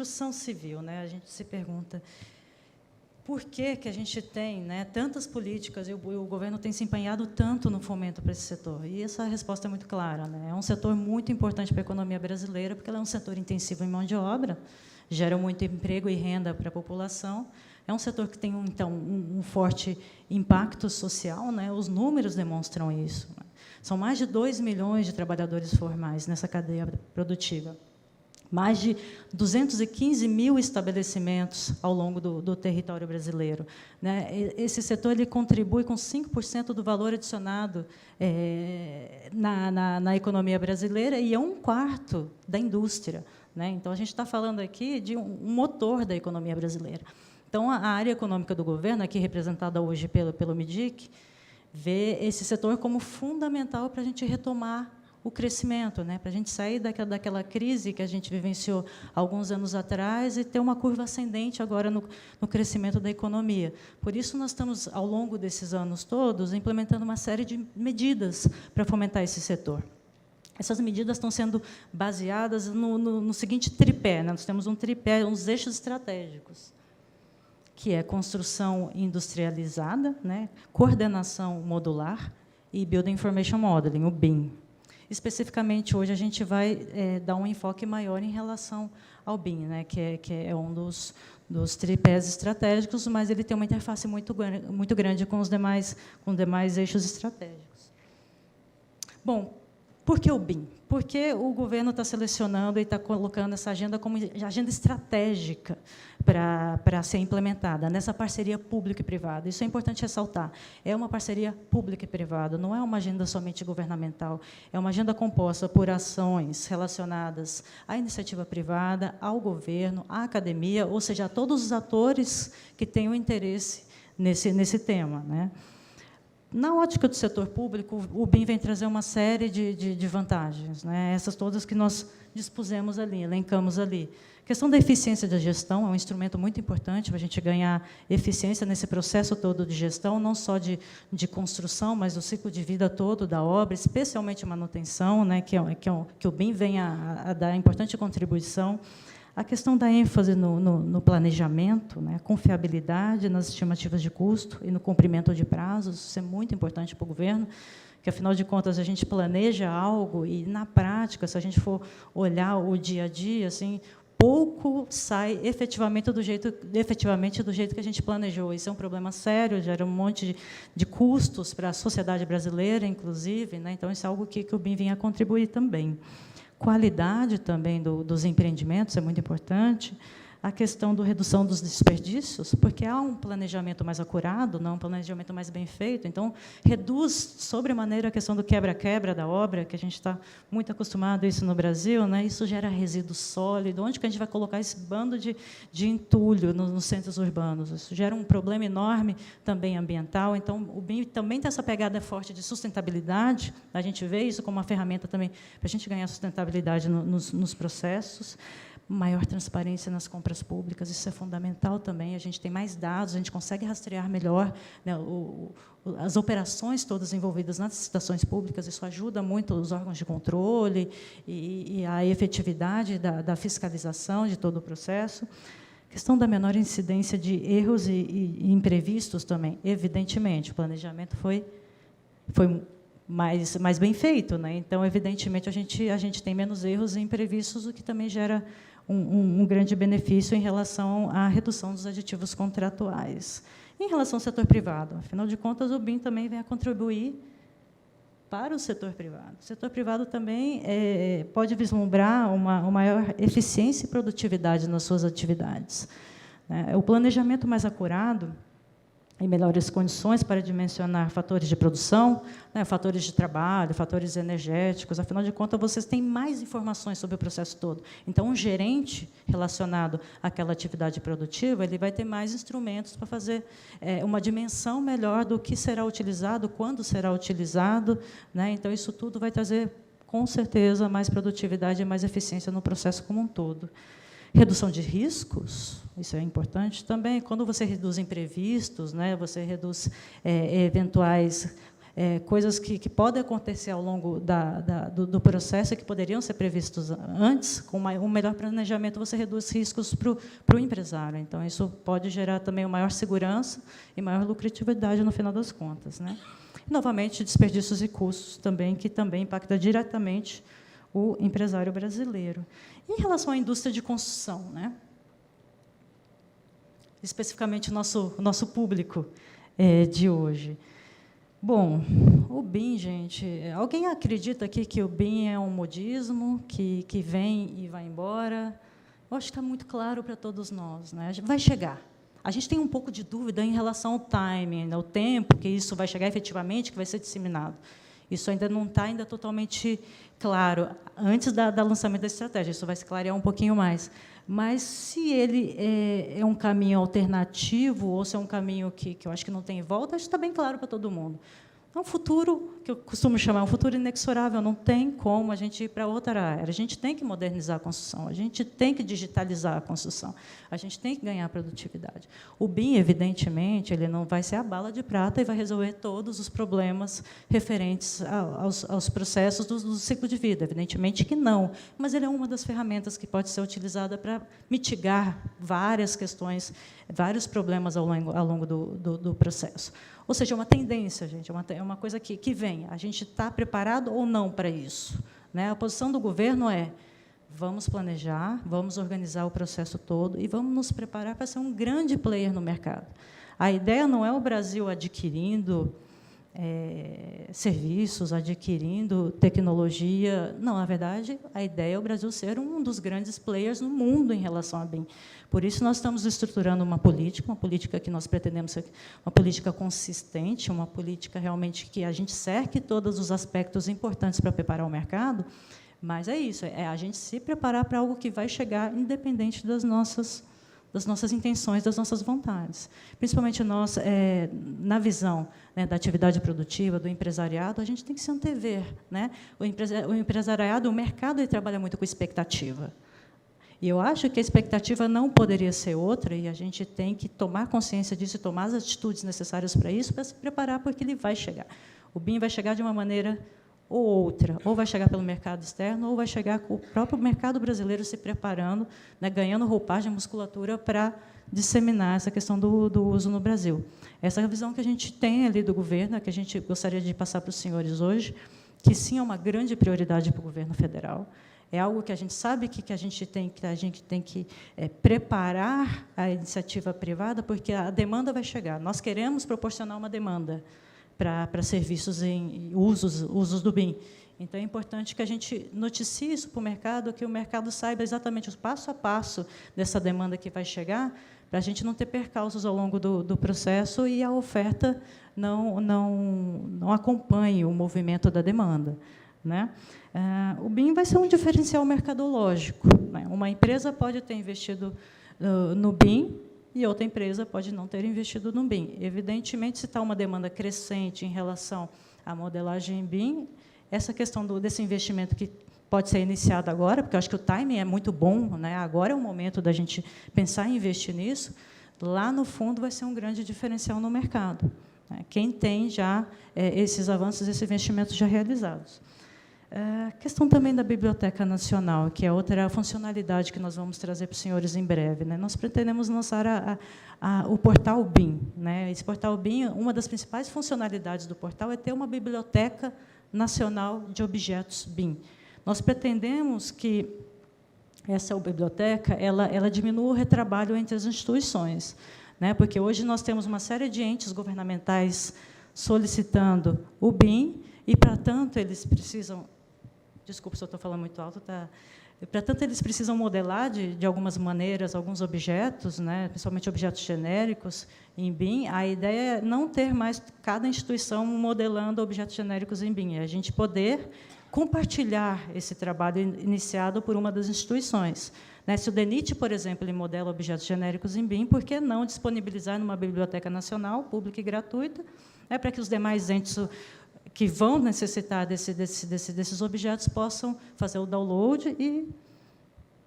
construção civil, né, a gente se pergunta por que a gente tem, né, tantas políticas e o governo tem se empenhado tanto no fomento para esse setor? E essa resposta é muito clara, né? É um setor muito importante para a economia brasileira, porque ele é um setor intensivo em mão de obra, gera muito emprego e renda para a população. É um setor que tem, então, um forte impacto social, né? Os números demonstram isso, né? São mais de 2 milhões de trabalhadores formais nessa cadeia produtiva. Mais de 215 mil estabelecimentos ao longo do território brasileiro, né? Esse setor ele contribui com 5% do valor adicionado na economia brasileira e é 1/4 da indústria, né? Então, a gente está falando aqui de um motor da economia brasileira. Então, a área econômica do governo, aqui representada hoje pelo MIDIC, vê esse setor como fundamental para a gente retomar o crescimento, né, para a gente sair daquela crise que a gente vivenciou alguns anos atrás e ter uma curva ascendente agora no crescimento da economia. Por isso, nós estamos, ao longo desses anos todos, implementando uma série de medidas para fomentar esse setor. Essas medidas estão sendo baseadas no seguinte tripé, né? Nós temos um tripé, uns eixos estratégicos, que é construção industrializada, né, coordenação modular e Building Information Modeling, o BIM. Especificamente, hoje, a gente vai dar um enfoque maior em relação ao BIM, né, que é um dos tripés estratégicos, mas ele tem uma interface muito grande com os demais eixos estratégicos. Bom, por que o BIM? Porque o governo está selecionando e está colocando essa agenda como agenda estratégica para ser implementada, nessa parceria pública e privada. Isso é importante ressaltar. É uma parceria pública e privada, não é uma agenda somente governamental, é uma agenda composta por ações relacionadas à iniciativa privada, ao governo, à academia, ou seja, a todos os atores que têm o interesse nesse tema, né? Na ótica do setor público, o BIM vem trazer uma série de vantagens, né? Essas todas que nós dispusemos ali, elencamos ali. A questão da eficiência da gestão é um instrumento muito importante para a gente ganhar eficiência nesse processo todo de gestão, não só de construção, mas do ciclo de vida todo da obra, especialmente manutenção, né? que o BIM vem a dar importante contribuição. A questão da ênfase no planejamento, né, confiabilidade nas estimativas de custo e no cumprimento de prazos, isso é muito importante para o governo, que, afinal de contas, a gente planeja algo e, na prática, se a gente for olhar o dia a dia, assim, pouco sai efetivamente do jeito que a gente planejou. Isso é um problema sério, gera um monte de custos para a sociedade brasileira, inclusive, né? Então, isso é algo que o BIM vinha a contribuir também. Qualidade também dos empreendimentos é muito importante. A questão da redução dos desperdícios, porque há um planejamento mais acurado, não um planejamento mais bem feito. Então, reduz sobremaneira a questão do quebra-quebra da obra, que a gente está muito acostumado a isso no Brasil, né? Isso gera resíduo sólido. Onde que a gente vai colocar esse bando de entulho nos centros urbanos? Isso gera um problema enorme também ambiental. Então, o BIM também tem essa pegada forte de sustentabilidade. A gente vê isso como uma ferramenta também para a gente ganhar sustentabilidade nos processos. Maior transparência nas compras públicas, isso é fundamental também. A gente tem mais dados, a gente consegue rastrear melhor, né, as operações todas envolvidas nas licitações públicas, isso ajuda muito os órgãos de controle e a efetividade da fiscalização de todo o processo. A questão da menor incidência de erros e imprevistos também, evidentemente, o planejamento foi mais bem feito, né? Então, evidentemente, a gente tem menos erros e imprevistos, o que também gera um grande benefício em relação à redução dos aditivos contratuais. Em relação ao setor privado, afinal de contas, o BIM também vem a contribuir para o setor privado. O setor privado também pode vislumbrar uma maior eficiência e produtividade nas suas atividades, né? O planejamento mais acurado e melhores condições para dimensionar fatores de produção, né, fatores de trabalho, fatores energéticos. Afinal de contas, vocês têm mais informações sobre o processo todo. Então, um gerente relacionado àquela atividade produtiva, ele vai ter mais instrumentos para fazer uma dimensão melhor do que será utilizado, quando será utilizado, né? Então, isso tudo vai trazer, com certeza, mais produtividade e mais eficiência no processo como um todo. Redução de riscos, isso é importante também. Quando você reduz imprevistos, né, você reduz eventuais coisas que podem acontecer ao longo do processo e que poderiam ser previstos antes, com um melhor planejamento, você reduz riscos para o empresário. Então, isso pode gerar também uma maior segurança e maior lucratividade no final das contas, né? E, novamente, desperdícios e custos também, que também impacta diretamente o empresário brasileiro. Em relação à indústria de construção, né? Especificamente o nosso público de hoje. Bom, o BIM, gente, alguém acredita aqui que o BIM é um modismo, que vem e vai embora? Eu acho que está muito claro para todos nós, né? Vai chegar. A gente tem um pouco de dúvida em relação ao timing, né? O tempo que isso vai chegar efetivamente, que vai ser disseminado. Isso ainda não está totalmente claro. Antes do lançamento da estratégia, isso vai se clarear um pouquinho mais. Mas, se ele é um caminho alternativo, ou se é um caminho que eu acho que não tem volta, acho que está bem claro para todo mundo. É um futuro, que eu costumo chamar, um futuro inexorável, não tem como a gente ir para outra área. A gente tem que modernizar a construção, a gente tem que digitalizar a construção, a gente tem que ganhar produtividade. O BIM, evidentemente, ele não vai ser a bala de prata e vai resolver todos os problemas referentes aos processos do ciclo de vida, evidentemente que não, mas ele é uma das ferramentas que pode ser utilizada para mitigar várias questões, vários problemas ao longo do processo. Ou seja, é uma tendência, gente, é uma coisa que vem. A gente está preparado ou não para isso, né? A posição do governo é: vamos planejar, vamos organizar o processo todo e vamos nos preparar para ser um grande player no mercado. A ideia não é o Brasil adquirindo serviços, adquirindo tecnologia. Não, na verdade, a ideia é o Brasil ser um dos grandes players no mundo em relação a BIM. Por isso, nós estamos estruturando uma política que nós pretendemos ser uma política consistente, uma política realmente que a gente cerque todos os aspectos importantes para preparar o mercado, mas é isso, é a gente se preparar para algo que vai chegar independente das nossas intenções, das nossas vontades. Principalmente nós, na visão, né, da atividade produtiva, do empresariado, a gente tem que se antever, né? O empresariado, o mercado, ele trabalha muito com expectativa. E eu acho que a expectativa não poderia ser outra, e a gente tem que tomar consciência disso e tomar as atitudes necessárias para isso, para se preparar, porque ele vai chegar. O BIM vai chegar de uma maneira ou outra, ou vai chegar pelo mercado externo, ou vai chegar com o próprio mercado brasileiro se preparando, né, ganhando roupagem, musculatura para disseminar essa questão do uso no Brasil. Essa é a visão que a gente tem ali do governo, que a gente gostaria de passar para os senhores hoje, que sim é uma grande prioridade para o governo federal. É algo que a gente sabe que a gente tem que preparar a iniciativa privada, porque a demanda vai chegar. Nós queremos proporcionar uma demanda para serviços em usos do BIM. Então, é importante que a gente noticie isso para o mercado, que o mercado saiba exatamente o passo a passo dessa demanda que vai chegar, para a gente não ter percalços ao longo do processo e a oferta não acompanhe o movimento da demanda, né? O BIM vai ser um diferencial mercadológico, né? Uma empresa pode ter investido no BIM e outra empresa pode não ter investido no BIM. Evidentemente, se está uma demanda crescente em relação à modelagem BIM, essa questão desse investimento que pode ser iniciado agora, porque eu acho que o timing é muito bom, né? Agora é o momento da gente pensar em investir nisso, lá no fundo vai ser um grande diferencial no mercado, né? Quem tem já esses avanços, esses investimentos já realizados. A questão também da Biblioteca Nacional, que é outra funcionalidade que nós vamos trazer para os senhores em breve, né? Nós pretendemos lançar o portal BIM, né? Esse portal BIM, uma das principais funcionalidades do portal é ter uma Biblioteca Nacional de Objetos BIM. Nós pretendemos que essa biblioteca ela diminua o retrabalho entre as instituições, né? Porque hoje nós temos uma série de entes governamentais solicitando o BIM e, para tanto, eles precisam... Desculpa se eu estou falando muito alto, tá? Para tanto, eles precisam modelar, de algumas maneiras, alguns objetos, né, principalmente objetos genéricos, em BIM. A ideia é não ter mais cada instituição modelando objetos genéricos em BIM, é a gente poder compartilhar esse trabalho iniciado por uma das instituições, né? Se o DENIT, por exemplo, ele modela objetos genéricos em BIM, por que não disponibilizar numa biblioteca nacional, pública e gratuita, né, para que os demais entes que vão necessitar desses objetos possam fazer o download e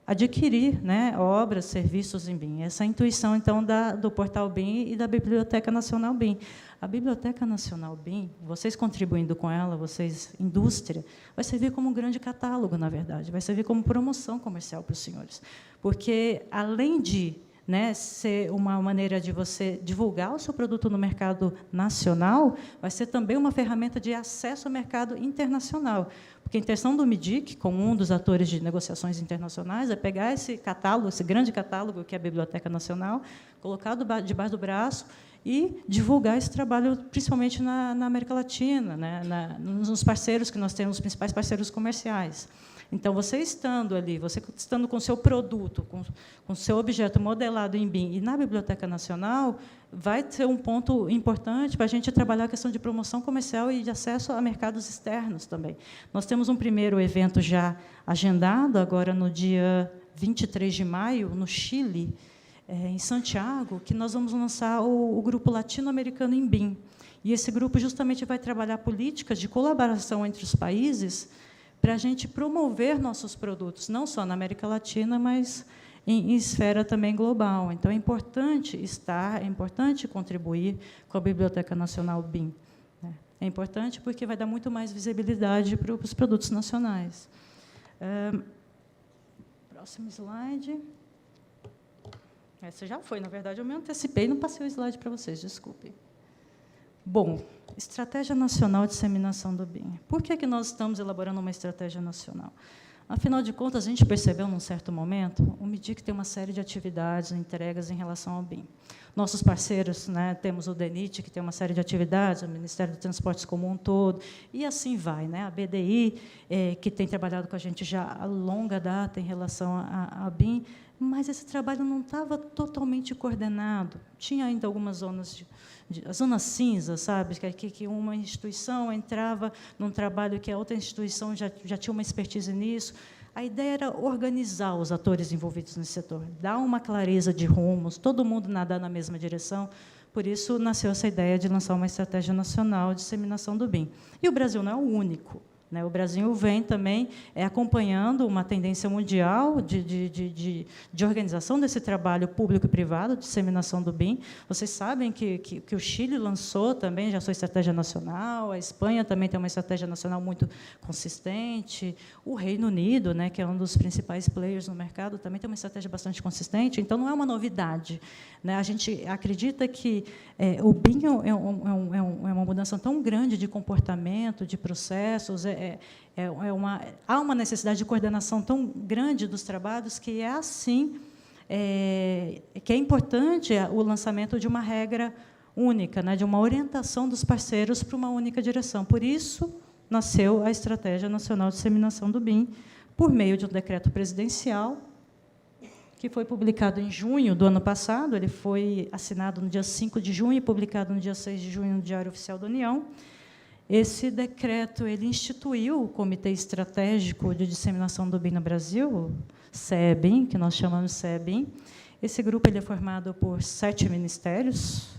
adquirir, né, obras, serviços em BIM. Essa é a intuição, então, do portal BIM e da Biblioteca Nacional BIM. A Biblioteca Nacional BIM, vocês contribuindo com ela, vocês, indústria, vai servir como um grande catálogo, na verdade, vai servir como promoção comercial para os senhores. Porque, além de, né, ser uma maneira de você divulgar o seu produto no mercado nacional, vai ser também uma ferramenta de acesso ao mercado internacional. Porque a intenção do MIDIC, como um dos atores de negociações internacionais, é pegar esse catálogo, esse grande catálogo que é a Biblioteca Nacional, colocar debaixo do braço e divulgar esse trabalho, principalmente na América Latina, né, nos parceiros que nós temos, os principais parceiros comerciais. Então, você estando ali, você estando com o seu produto, com o seu objeto modelado em BIM e na Biblioteca Nacional, vai ser um ponto importante para a gente trabalhar a questão de promoção comercial e de acesso a mercados externos também. Nós temos um primeiro evento já agendado, agora no dia 23 de maio, no Chile, em Santiago, que nós vamos lançar o grupo latino-americano em BIM. E esse grupo justamente vai trabalhar políticas de colaboração entre os países para a gente promover nossos produtos, não só na América Latina, mas em esfera também global. Então, é importante estar, é importante contribuir com a Biblioteca Nacional BIM. É importante porque vai dar muito mais visibilidade para os produtos nacionais. Próximo slide. Essa já foi, na verdade, eu me antecipei e não passei o slide para vocês, desculpe. Bom, Estratégia Nacional de Disseminação do BIM. Por que nós estamos elaborando uma estratégia nacional? Afinal de contas, a gente percebeu, num certo momento, o MIDIC tem uma série de atividades, entregas em relação ao BIM. Nossos parceiros, né, temos o DENIT, que tem uma série de atividades, o Ministério dos Transportes como um todo, e assim vai. Né? A BDI, que tem trabalhado com a gente já a longa data em relação a BIM, mas esse trabalho não estava totalmente coordenado. Tinha ainda algumas zonas a zona cinza, sabe, que uma instituição entrava num trabalho que a outra instituição já tinha uma expertise nisso. A ideia era organizar os atores envolvidos nesse setor, dar uma clareza de rumos, todo mundo nadar na mesma direção. Por isso, nasceu essa ideia de lançar uma estratégia nacional de disseminação do BIM. E o Brasil não é o único. Né? O Brasil vem também acompanhando uma tendência mundial de organização desse trabalho público e privado, de disseminação do BIM. Vocês sabem que o Chile lançou também já sua estratégia nacional, a Espanha também tem uma estratégia nacional muito consistente, o Reino Unido, né, que é um dos principais players no mercado, também tem uma estratégia bastante consistente, então não é uma novidade. Né? A gente acredita que o BIM é uma mudança tão grande de comportamento, de processos, há uma necessidade de coordenação tão grande dos trabalhos que é assim que é importante o lançamento de uma regra única, né, de uma orientação dos parceiros para uma única direção. Por isso, nasceu a Estratégia Nacional de Disseminação do BIM, por meio de um decreto presidencial, que foi publicado em junho do ano passado. Ele foi assinado no dia 5 de junho e publicado no dia 6 de junho no Diário Oficial da União. Esse decreto ele instituiu o Comitê Estratégico de Disseminação do BIM no Brasil, CEBIM, que nós chamamos de CEBIM. Esse grupo ele é formado por 7 ministérios,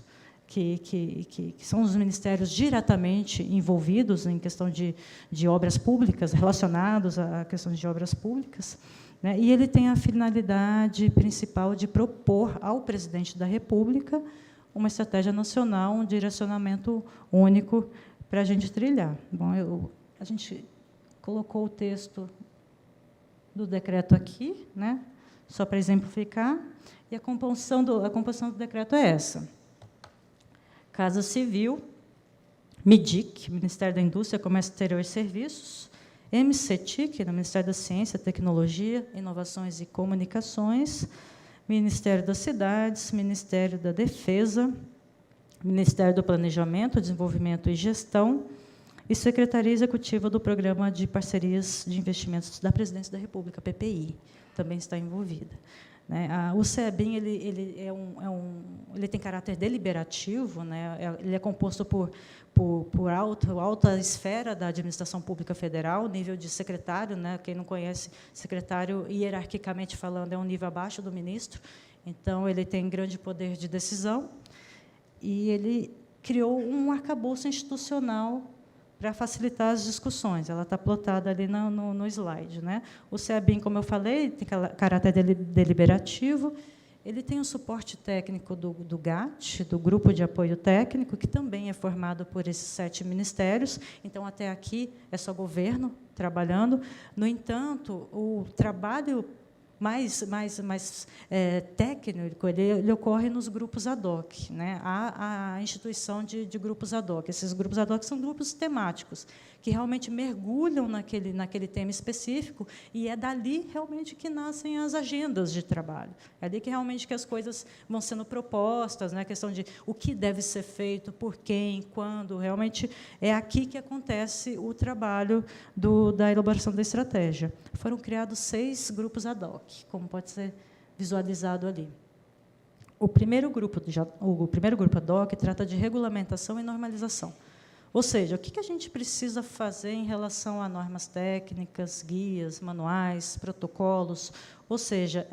que são os ministérios diretamente envolvidos em questão de obras públicas, relacionados à questão de obras públicas. Né? E ele tem a finalidade principal de propor ao presidente da República uma estratégia nacional, um direcionamento único para a gente trilhar. Bom, a gente colocou o texto do decreto aqui, né, só para exemplificar, e a composição do decreto é essa. Casa Civil, MIDIC, Ministério da Indústria, Comércio Exterior e Serviços, MCTIC, no Ministério da Ciência, Tecnologia, Inovações e Comunicações, Ministério das Cidades, Ministério da Defesa, Ministério do Planejamento, Desenvolvimento e Gestão e Secretaria Executiva do Programa de Parcerias de Investimentos da Presidência da República, PPI, também está envolvida. Né? O CEBIM ele tem caráter deliberativo, né? Ele é composto por alta esfera da administração pública federal, nível de secretário, né? Quem não conhece, secretário, hierarquicamente falando, é um nível abaixo do ministro, então ele tem grande poder de decisão, e ele criou um arcabouço institucional para facilitar as discussões. Ela está plotada ali no slide, né? O CEABIM, como eu falei, tem caráter deliberativo. Ele tem o suporte técnico do GAT, do Grupo de Apoio Técnico, que também é formado por esses 7 ministérios. Então, até aqui, é só governo trabalhando. No entanto, o trabalho mais técnico, ele ocorre nos grupos ad hoc, né? Há a instituição de grupos ad hoc. Esses grupos ad hoc são grupos temáticos, que realmente mergulham naquele tema específico, e é dali realmente que nascem as agendas de trabalho. É ali que realmente que as coisas vão sendo propostas, né? A questão de o que deve ser feito, por quem, quando, realmente é aqui que acontece o trabalho da elaboração da estratégia. Foram criados 6 grupos ad hoc, como pode ser visualizado ali. O primeiro grupo ad hoc trata de regulamentação e normalização. Ou seja, o que a gente precisa fazer em relação a normas técnicas, guias, manuais, protocolos, ou seja,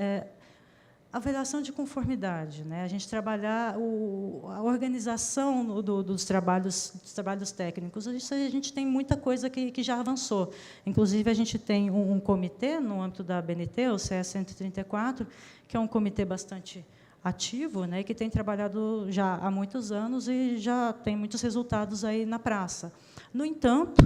avaliação de conformidade, né? A gente trabalhar a organização dos trabalhos técnicos. A gente tem muita coisa que já avançou. Inclusive, a gente tem um comitê no âmbito da ABNT, o CE 134, que é um comitê bastante ativo, né, que tem trabalhado já há muitos anos e já tem muitos resultados aí na praça. No entanto,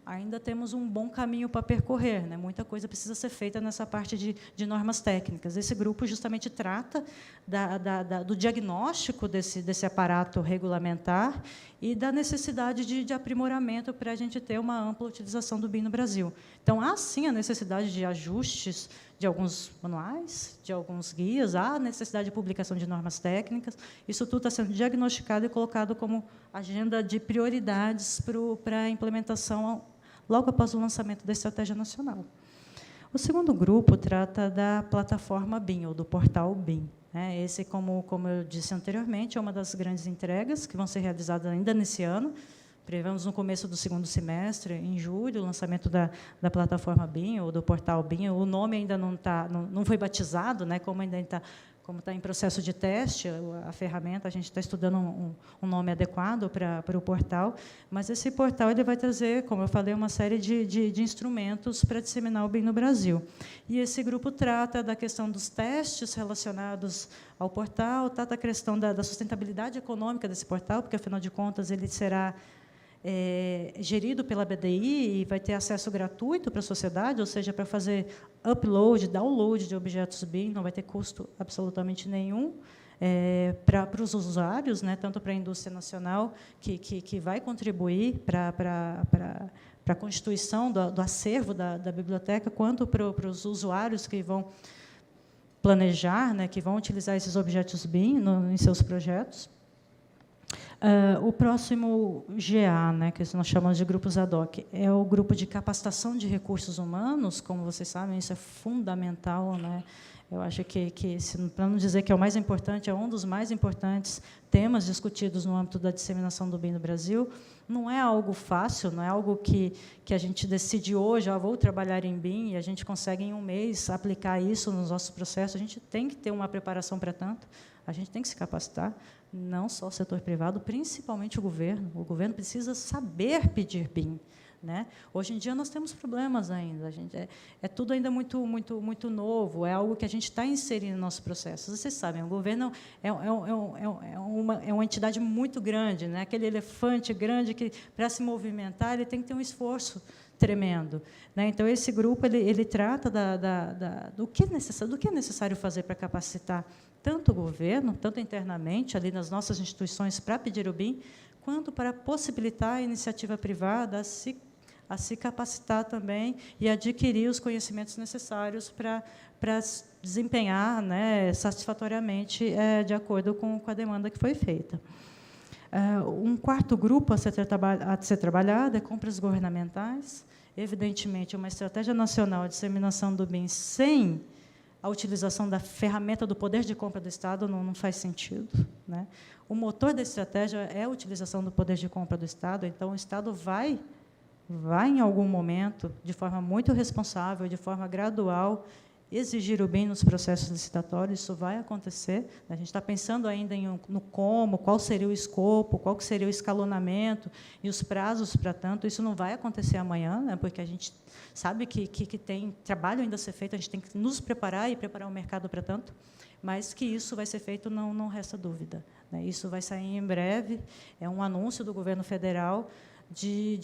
ainda temos um bom caminho para percorrer, né? Muita coisa precisa ser feita nessa parte de normas técnicas. Esse grupo justamente trata do diagnóstico desse aparato regulamentar e da necessidade de aprimoramento para a gente ter uma ampla utilização do BIM no Brasil. Então, há, sim, a necessidade de ajustes de alguns manuais, de alguns guias, há necessidade de publicação de normas técnicas. Isso tudo está sendo diagnosticado e colocado como agenda de prioridades para a implementação logo após o lançamento da Estratégia Nacional. O segundo grupo trata da plataforma BIM, ou do portal BIM. Esse, como eu disse anteriormente, é uma das grandes entregas que vão ser realizadas ainda nesse ano. Prevemos no começo do segundo semestre, em julho, o lançamento da plataforma BIM, ou do portal BIM. O nome ainda não foi batizado, né, como está em processo de teste, a ferramenta, a gente está estudando um nome adequado para o portal, mas esse portal ele vai trazer, como eu falei, uma série de instrumentos para disseminar o BIM no Brasil. E esse grupo trata da questão dos testes relacionados ao portal, trata a questão da sustentabilidade econômica desse portal, porque, afinal de contas, ele será gerido pela BDI e vai ter acesso gratuito para a sociedade, ou seja, para fazer upload, download de objetos BIM, não vai ter custo absolutamente nenhum para os usuários, né, tanto para a indústria nacional, que vai contribuir para a constituição do acervo da biblioteca, quanto para os usuários que vão planejar, né, que vão utilizar esses objetos BIM em seus projetos. O próximo GA, né, que nós chamamos de grupos ad hoc, é o grupo de capacitação de recursos humanos. Como vocês sabem, isso é fundamental, né? Eu acho que para não dizer que é o mais importante, é um dos mais importantes temas discutidos no âmbito da disseminação do BIM no Brasil. Não é algo fácil, não é algo que a gente decide hoje, vou trabalhar em BIM, e a gente consegue, em um mês, aplicar isso nos nossos processos. A gente tem que ter uma preparação para tanto, a gente tem que se capacitar, não só o setor privado, principalmente o governo. O governo precisa saber pedir BIM, né? Hoje em dia nós temos problemas ainda, é tudo ainda muito novo, é algo que a gente está inserindo no nosso processo. Vocês sabem, o governo é uma entidade muito grande, né? Aquele elefante grande que, para se movimentar, ele tem que ter um esforço tremendo, né? Então, esse grupo ele trata do que é necessário fazer para capacitar tanto o governo, tanto internamente, ali nas nossas instituições, para pedir o BIM, quanto para possibilitar a iniciativa privada a se capacitar também e adquirir os conhecimentos necessários para desempenhar, né, satisfatoriamente, de acordo com a demanda que foi feita. Um quarto grupo a ser trabalhado é compras governamentais. Evidentemente, uma estratégia nacional de disseminação do BIM sem a utilização da ferramenta do poder de compra do Estado não faz sentido, né? O motor da estratégia é a utilização do poder de compra do Estado, então o Estado vai, em algum momento, de forma muito responsável, de forma gradual, exigir o BIM nos processos licitatórios, isso vai acontecer. A gente está pensando ainda no como, qual seria o escopo, qual seria o escalonamento e os prazos para tanto. Isso não vai acontecer amanhã, né, porque a gente sabe que tem trabalho ainda a ser feito, a gente tem que nos preparar e preparar o mercado para tanto, mas que isso vai ser feito, não resta dúvida, né. Isso vai sair em breve, é um anúncio do governo federal de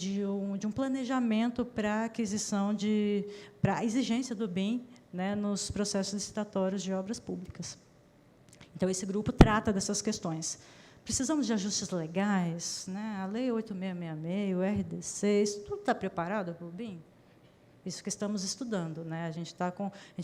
um planejamento para a aquisição para a exigência do BIM, né, nos processos licitatórios de obras públicas. Então, esse grupo trata dessas questões. Precisamos de ajustes legais, né, a Lei 8666, o RDC, isso tudo está preparado para o BIM? Isso que estamos estudando, né? A gente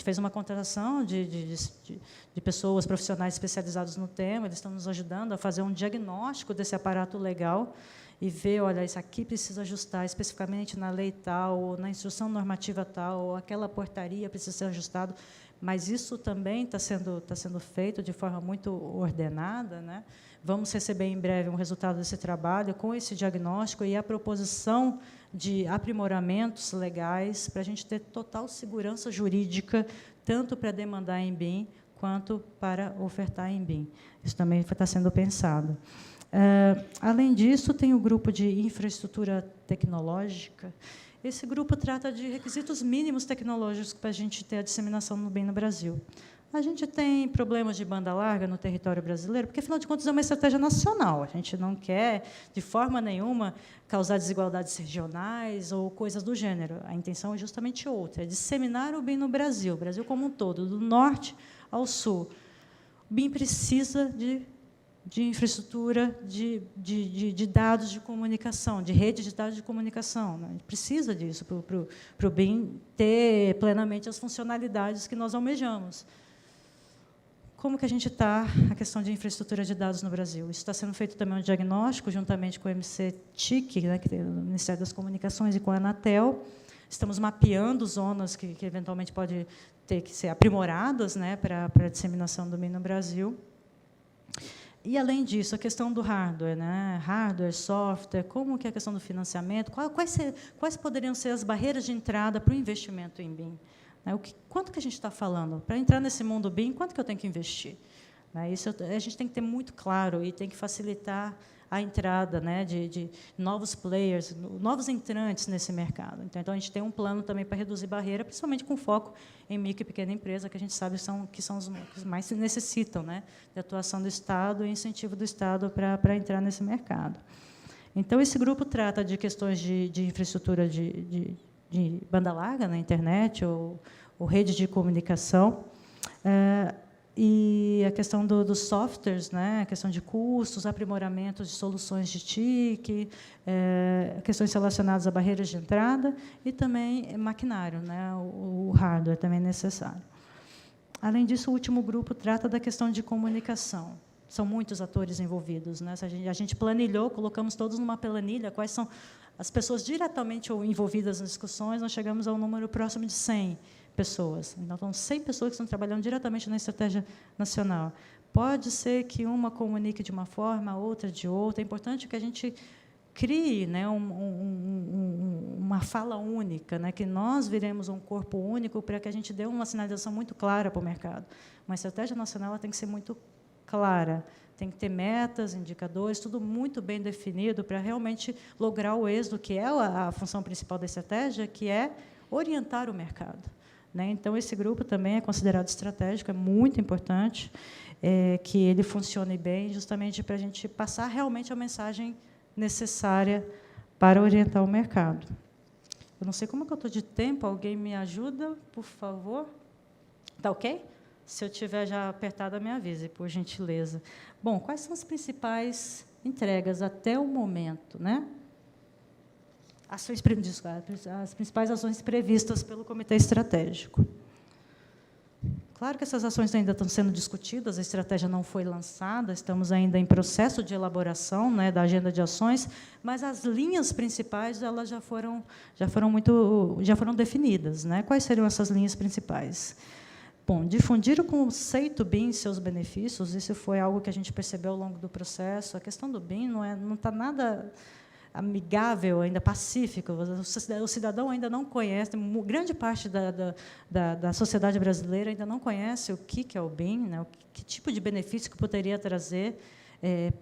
fez uma contratação de pessoas, profissionais especializados no tema, eles estão nos ajudando a fazer um diagnóstico desse aparato legal e ver, olha, isso aqui precisa ajustar especificamente na lei tal, ou na instrução normativa tal, ou aquela portaria precisa ser ajustado, mas isso também está sendo feito de forma muito ordenada, né? Vamos receber em breve um resultado desse trabalho com esse diagnóstico e a proposição de aprimoramentos legais para a gente ter total segurança jurídica, tanto para demandar em BIM quanto para ofertar em BIM. Isso também está sendo pensado. Além disso, tem o grupo de infraestrutura tecnológica. Esse grupo trata de requisitos mínimos tecnológicos para a gente ter a disseminação do BIM no Brasil. A gente tem problemas de banda larga no território brasileiro, porque, afinal de contas, é uma estratégia nacional. A gente não quer, de forma nenhuma, causar desigualdades regionais ou coisas do gênero. A intenção é justamente outra, é disseminar o BIM no Brasil, o Brasil como um todo, do norte ao sul. O BIM precisa de infraestrutura, de dados de comunicação, de rede de dados de comunicação. Né? A gente precisa disso para o BIM ter plenamente as funcionalidades que nós almejamos. Como que a gente está a questão de infraestrutura de dados no Brasil? Isso está sendo feito também um diagnóstico, juntamente com o MC-TIC, né, que tem o Ministério das Comunicações, e com a Anatel. Estamos mapeando zonas que eventualmente podem ter que ser aprimoradas, né, para a disseminação do BIM no Brasil. E, além disso, a questão do hardware, né? Hardware, software, como que é a questão do financiamento, quais poderiam ser as barreiras de entrada para o investimento em BIM? Quanto que a gente está falando? Para entrar nesse mundo BIM, quanto que eu tenho que investir? Isso a gente tem que ter muito claro e tem que facilitar a entrada, né, de novos players, novos entrantes nesse mercado. Então, a gente tem um plano também para reduzir barreira, principalmente com foco em micro e pequena empresa, que a gente sabe que são os que mais necessitam, né, de atuação do Estado e incentivo do Estado para entrar nesse mercado. Então, esse grupo trata de questões de infraestrutura de banda larga na internet ou rede de comunicação, e a questão dos softwares, né, a questão de custos, aprimoramentos de soluções de TIC, questões relacionadas a barreiras de entrada e também maquinário, né, o hardware também é necessário. Além disso, o último grupo trata da questão de comunicação. São muitos atores envolvidos, né? A gente planilhou, colocamos todos numa planilha quais são as pessoas diretamente envolvidas nas discussões, nós chegamos a um número próximo de 100 pessoas. Então, são 100 pessoas que estão trabalhando diretamente na estratégia nacional. Pode ser que uma comunique de uma forma, outra de outra. É importante que a gente crie, né, uma fala única, né, que nós viremos um corpo único para que a gente dê uma sinalização muito clara para o mercado. Uma estratégia nacional ela tem que ser muito clara, tem que ter metas, indicadores, tudo muito bem definido para realmente lograr o êxito, que é a função principal da estratégia, que é orientar o mercado. Né? Então, esse grupo também é considerado estratégico, é muito importante que ele funcione bem, justamente para a gente passar realmente a mensagem necessária para orientar o mercado. Eu não sei como que eu estou de tempo, alguém me ajuda, por favor? Está ok? Se eu tiver já apertado, me avise, por gentileza. Bom, quais são as principais entregas até o momento, né? As principais ações previstas pelo Comitê Estratégico. Claro que essas ações ainda estão sendo discutidas, a estratégia não foi lançada, estamos ainda em processo de elaboração, né, da agenda de ações, mas as linhas principais elas já foram definidas, né? Quais seriam essas linhas principais? Bom, difundir o conceito BIM e seus benefícios, isso foi algo que a gente percebeu ao longo do processo. A questão do BIM não está nada amigável, ainda pacífico. O cidadão ainda não conhece, grande parte da sociedade brasileira ainda não conhece o que é o BIM, né, que tipo de benefício que poderia trazer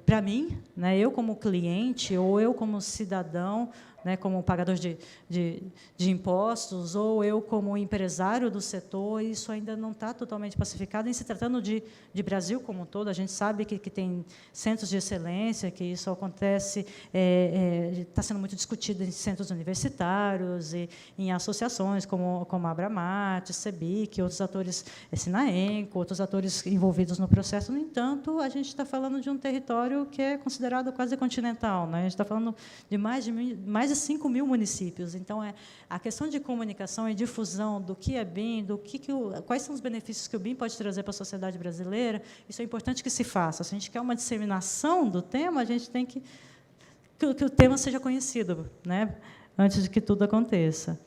para mim, né, eu como cliente, ou eu como cidadão, né, como pagador de impostos, ou eu como empresário do setor. Isso ainda não está totalmente pacificado. Em se tratando de Brasil como um todo, a gente sabe que tem centros de excelência, que isso acontece, está sendo muito discutido em centros universitários e em associações como a Abramat, CEBIC, outros atores, Sinaenco, outros atores envolvidos no processo. No entanto, a gente está falando de um território que é considerado quase continental, né? A gente está falando de mais de 5 mil municípios. Então, a questão de comunicação e difusão do que é BIM, quais são os benefícios que o BIM pode trazer para a sociedade brasileira, isso é importante que se faça. Se a gente quer uma disseminação do tema, a gente tem que o tema seja conhecido, né, antes de que tudo aconteça.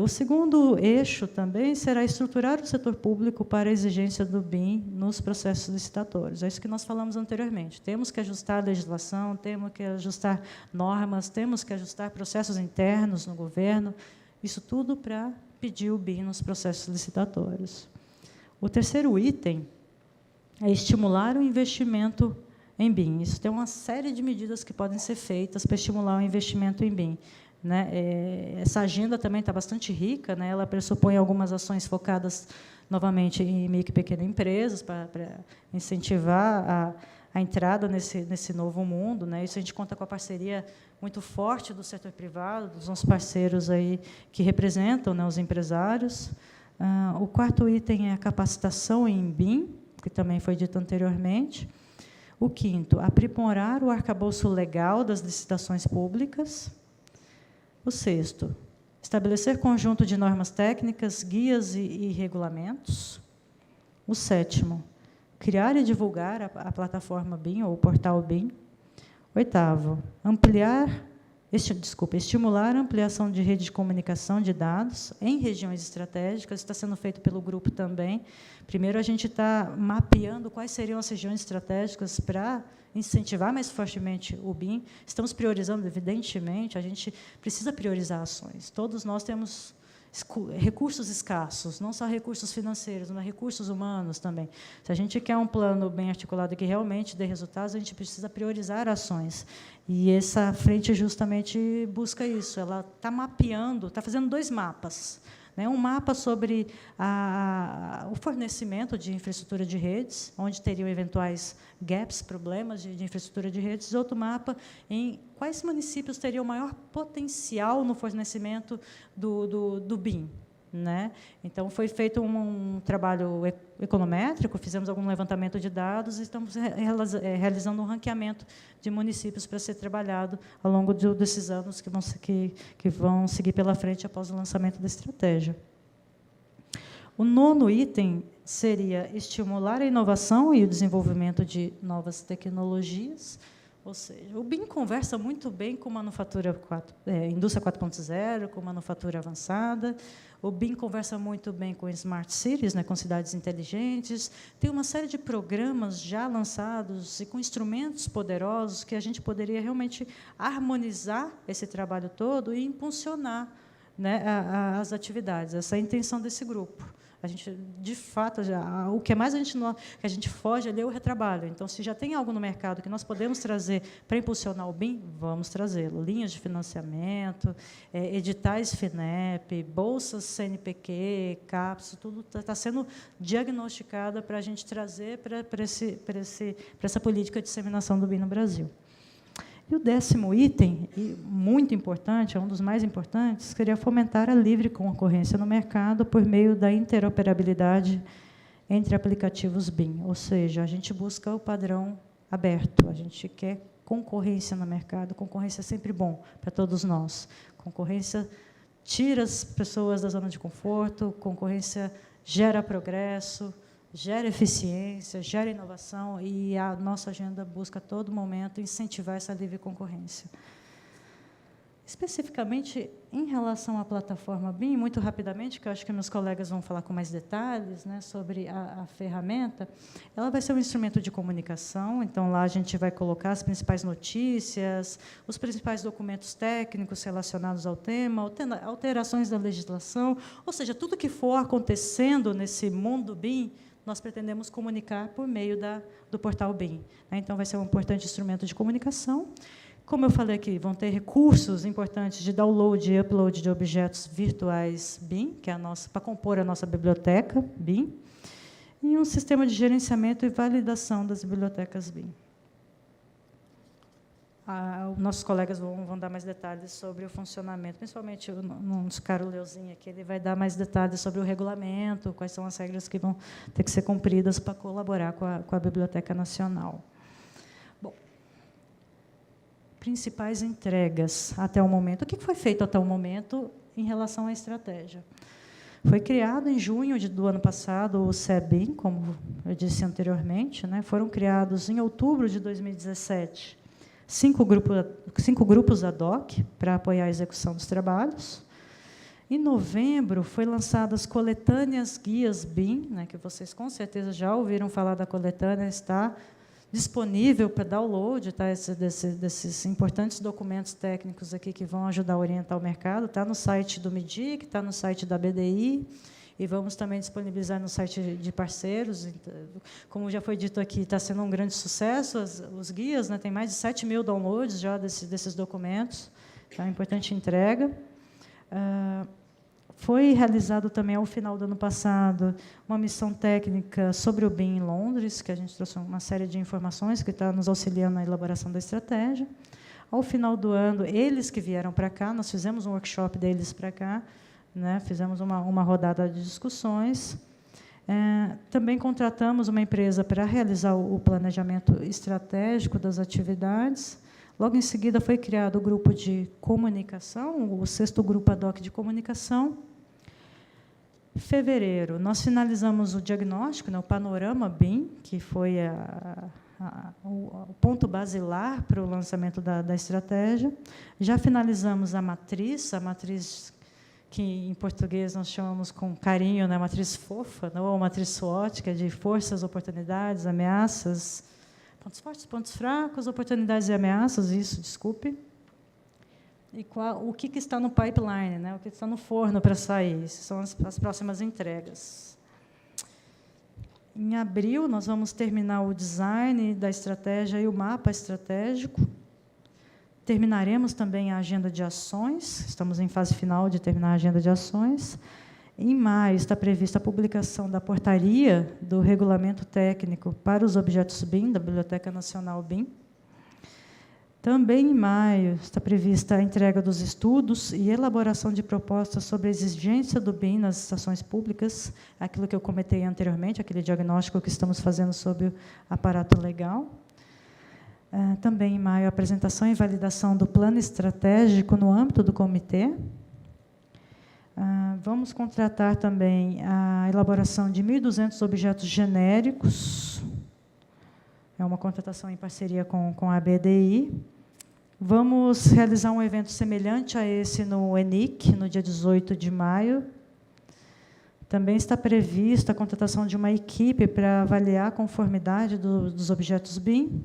O segundo eixo também será estruturar o setor público para a exigência do BIM nos processos licitatórios. É isso que nós falamos anteriormente. Temos que ajustar a legislação, temos que ajustar normas, temos que ajustar processos internos no governo, isso tudo para pedir o BIM nos processos licitatórios. O terceiro item é estimular o investimento em BIM. Isso tem uma série de medidas que podem ser feitas para estimular o investimento em BIM. Né? Essa agenda também está bastante rica, né? Ela pressupõe algumas ações focadas, novamente, em micro e pequenas empresas, para incentivar a entrada nesse novo mundo. Né? Isso a gente conta com a parceria muito forte do setor privado, dos nossos parceiros aí que representam, né, os empresários. O quarto item é a capacitação em BIM, que também foi dito anteriormente. O quinto, aprimorar o arcabouço legal das licitações públicas. O sexto, estabelecer conjunto de normas técnicas, guias e regulamentos. O sétimo, criar e divulgar a plataforma BIM, ou o portal BIM. Oitavo, estimular a ampliação de rede de comunicação de dados em regiões estratégicas. Está sendo feito pelo grupo também. Primeiro, a gente está mapeando quais seriam as regiões estratégicas para incentivar mais fortemente o BIM. Estamos priorizando, evidentemente, a gente precisa priorizar ações. Todos nós temos recursos escassos, não só recursos financeiros, mas recursos humanos também. Se a gente quer um plano bem articulado que realmente dê resultados, a gente precisa priorizar ações. E essa frente justamente busca isso. Ela está mapeando, está fazendo 2 mapas. Um mapa sobre o fornecimento de infraestrutura de redes, onde teriam eventuais gaps, problemas de infraestrutura de redes, e outro mapa em quais municípios teriam maior potencial no fornecimento do BIM. Né? Então, foi feito um trabalho econométrico, fizemos algum levantamento de dados e estamos realizando um ranqueamento de municípios para ser trabalhado ao longo desses anos que vão seguir pela frente após o lançamento da estratégia. O 9º item seria estimular a inovação e o desenvolvimento de novas tecnologias. Ou seja, o BIM conversa muito bem com manufatura indústria 4.0, com manufatura avançada. O BIM conversa muito bem com Smart Cities, né, com cidades inteligentes. Tem uma série de programas já lançados e com instrumentos poderosos que a gente poderia realmente harmonizar esse trabalho todo e impulsionar, né, as atividades. Essa é a intenção desse grupo. A gente, de fato, o que mais que a gente foge ali é o retrabalho. Então, se já tem algo no mercado que nós podemos trazer para impulsionar o BIM, vamos trazê-lo. Linhas de financiamento, editais FINEP, bolsas CNPq, CAPES, tudo está sendo diagnosticado para a gente trazer para essa política de disseminação do BIM no Brasil. E o 10º item, e muito importante, é um dos mais importantes, seria fomentar a livre concorrência no mercado por meio da interoperabilidade entre aplicativos BIM. Ou seja, a gente busca o padrão aberto, a gente quer concorrência no mercado. Concorrência é sempre bom para todos nós. Concorrência tira as pessoas da zona de conforto, concorrência gera progresso, gera eficiência, gera inovação, e a nossa agenda busca a todo momento incentivar essa livre concorrência. Especificamente, em relação à plataforma BIM, muito rapidamente, que eu acho que meus colegas vão falar com mais detalhes, né, sobre a ferramenta, ela vai ser um instrumento de comunicação, então, lá a gente vai colocar as principais notícias, os principais documentos técnicos relacionados ao tema, alterações da legislação, ou seja, tudo que for acontecendo nesse mundo BIM, nós pretendemos comunicar por meio do portal BIM. Então, vai ser um importante instrumento de comunicação. Como eu falei aqui, vão ter recursos importantes de download e upload de objetos virtuais BIM, que é para compor a nossa biblioteca BIM, e um sistema de gerenciamento e validação das bibliotecas BIM. Nossos colegas vão dar mais detalhes sobre o funcionamento, principalmente o nosso caro Leuzinho aqui, ele vai dar mais detalhes sobre o regulamento, quais são as regras que vão ter que ser cumpridas para colaborar com a Biblioteca Nacional. Principais entregas até o momento. O que foi feito até o momento em relação à estratégia? Foi criado em junho do ano passado o CEBIM, como eu disse anteriormente, né? Foram criados em outubro de 2017 cinco grupos ad hoc para apoiar a execução dos trabalhos. Em novembro, foi lançadas coletâneas guias BIM, né, que vocês com certeza já ouviram falar da coletânea, está disponível para download, tá, desses importantes documentos técnicos aqui que vão ajudar a orientar o mercado. Está no site do MIDIC, está no site da BDI, e vamos também disponibilizar no site de parceiros. Como já foi dito aqui, está sendo um grande sucesso os guias, né, tem mais de 7.000 downloads já desses documentos, então é uma importante entrega. Foi realizado também, ao final do ano passado, uma missão técnica sobre o BIM em Londres, que a gente trouxe uma série de informações que está nos auxiliando na elaboração da estratégia. Ao final do ano, eles que vieram para cá, nós fizemos um workshop deles para cá, né, fizemos uma rodada de discussões. Também contratamos uma empresa para realizar o planejamento estratégico das atividades. Logo em seguida, foi criado o grupo de comunicação, o 6º grupo ad hoc de comunicação. Em fevereiro, nós finalizamos o diagnóstico, né, o panorama BIM, que foi o ponto basilar para o lançamento da estratégia. Já finalizamos a matriz que, em português, nós chamamos com carinho, né, matriz fofa, ou matriz SWOT, que é de forças, oportunidades, ameaças, pontos fortes, pontos fracos, oportunidades e ameaças, isso, desculpe. E o que está no pipeline, né? O que está no forno para sair. Essas são as próximas entregas. Em abril, nós vamos terminar o design da estratégia e o mapa estratégico. Terminaremos também a agenda de ações. Estamos em fase final de terminar a agenda de ações. Em maio, está prevista a publicação da portaria do regulamento técnico para os objetos BIM, da Biblioteca Nacional BIM. Também, em maio, está prevista a entrega dos estudos e elaboração de propostas sobre a exigência do BIM nas estações públicas, aquilo que eu comentei anteriormente, aquele diagnóstico que estamos fazendo sobre o aparato legal. Também, em maio, a apresentação e validação do plano estratégico no âmbito do comitê. Vamos contratar também a elaboração de 1.200 objetos genéricos. É uma contratação em parceria com a BDI. Vamos realizar um evento semelhante a esse no ENIC, no dia 18 de maio. Também está prevista a contratação de uma equipe para avaliar a conformidade dos objetos BIM.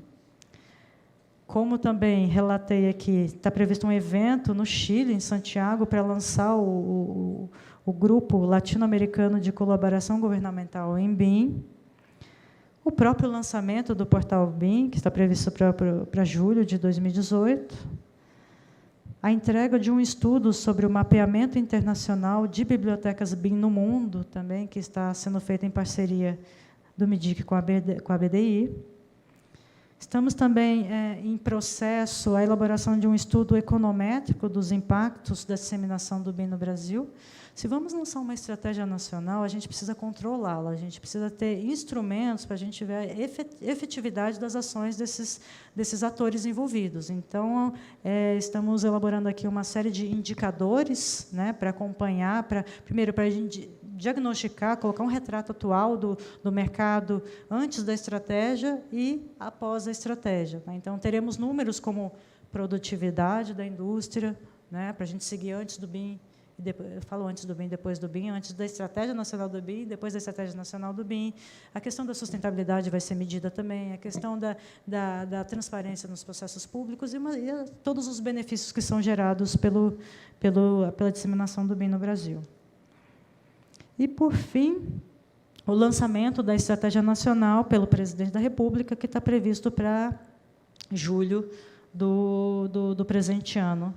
Como também relatei aqui, está previsto um evento no Chile, em Santiago, para lançar o grupo latino-americano de colaboração governamental em BIM. O próprio lançamento do portal BIM, que está previsto para julho de 2018. A entrega de um estudo sobre o mapeamento internacional de bibliotecas BIM no mundo, também, que está sendo feito em parceria do MIDIC com a BDI. Estamos também em processo a elaboração de um estudo econométrico dos impactos da disseminação do BIM no Brasil. Se vamos lançar uma estratégia nacional, a gente precisa controlá-la, a gente precisa ter instrumentos para a gente ver a efetividade das ações desses atores envolvidos. Então, estamos elaborando aqui uma série de indicadores, né, para acompanhar, primeiro, para a gente diagnosticar, colocar um retrato atual do mercado antes da estratégia e após a estratégia. Então, teremos números como produtividade da indústria, né, para a gente seguir antes do BIM, eu falo antes do BIM, depois do BIM, antes da Estratégia Nacional do BIM, depois da Estratégia Nacional do BIM. A questão da sustentabilidade vai ser medida também, a questão da transparência nos processos públicos e todos os benefícios que são gerados pela disseminação do BIM no Brasil. E, por fim, o lançamento da Estratégia Nacional pelo Presidente da República, que está previsto para julho do presente ano.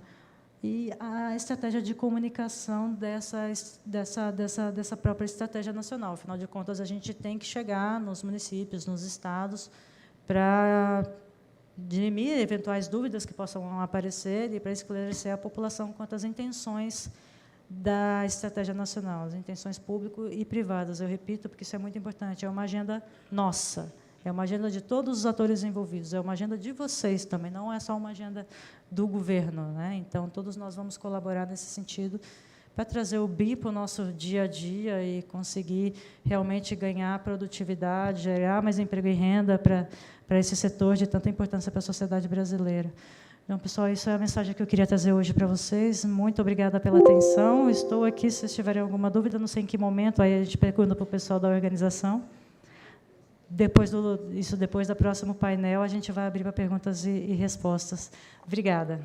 E a estratégia de comunicação dessa própria estratégia nacional. Afinal de contas, a gente tem que chegar nos municípios, nos estados, para dirimir eventuais dúvidas que possam aparecer e para esclarecer a população quanto às intenções da estratégia nacional, as intenções públicas e privadas. Eu repito, porque isso é muito importante, é uma agenda nossa, é uma agenda de todos os atores envolvidos, é uma agenda de vocês também, não é só uma agenda do governo, né? Então, todos nós vamos colaborar nesse sentido para trazer o BIM para o nosso dia a dia e conseguir realmente ganhar produtividade, gerar mais emprego e renda para esse setor de tanta importância para a sociedade brasileira. Então, pessoal, isso é a mensagem que eu queria trazer hoje para vocês. Muito obrigada pela atenção. Estou aqui, se vocês tiverem alguma dúvida, não sei em que momento, aí a gente pergunta para o pessoal da organização. Depois do próximo painel, a gente vai abrir para perguntas e respostas. Obrigada.